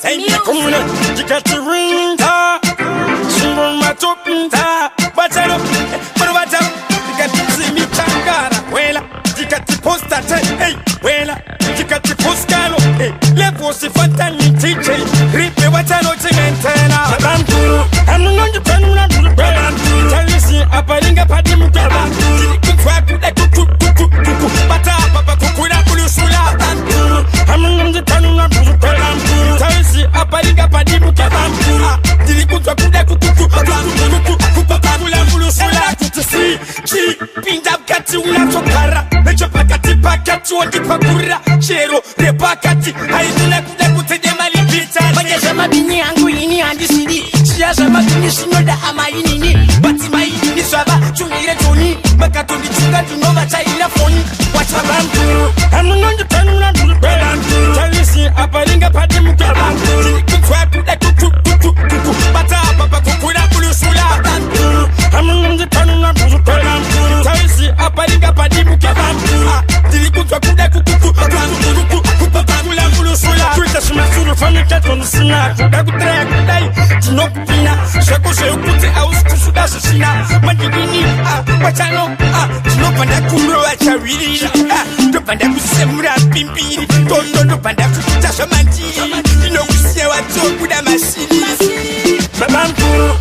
Sente kuna Jikatirinda Shiro matopinda Batalo Batalo Jikatizimi changara Wela Jikatiposta Hey Wela Jikatipostalo Hey Lepo si fantani TJ Ripe watalo Jigentena Babanturu Amunonji penuna Babanturu Talisi Apalinga padimu Babanturu Kutraku Kuku Bata Papa Kukula Kulusula Babanturu Amunonji penuna Babanturu Talisi Apalinga padimu Babanturu Dilikutra Kuda Kuku Babanturu Kupakula Kulusula Kutisi Chi Pinda Kati Unatokara Mecho Pakati Pakati Wakipakura Chero Repakati Haiduna Kuda Kutede Malipita Majashama Bini Angu Ini Andi Sidi Shiyashama Bini Shinoda Ama Inini Batima Ini Swaba Chungire Toni Makatoni Chunga Tunova Chaila Foni Wachabanturu Amunonji Penuna Babanturu Talisi Apalinga Padimu Babanturu Kutwa Kuda Kuku Bata Papa Kukura Kulusula Babanturu Amunonji Penuna Babanturu Talisi Apalinga Padimu Babanturu Dilikutra Kuda Kuku Kupakula Kulusula Kuita Shimasuru Famika Tonisina Kuda Kutra Kudai Tinokupina Shako Shayukute Aus Kusuda Shishina Mandigini Wachano Tinopanda Kumro Wachawiri Topanda Kusemura Pimpiri Tondo Panda Kutasha Manti Tinokusia Wato Kuda Masini Babanturu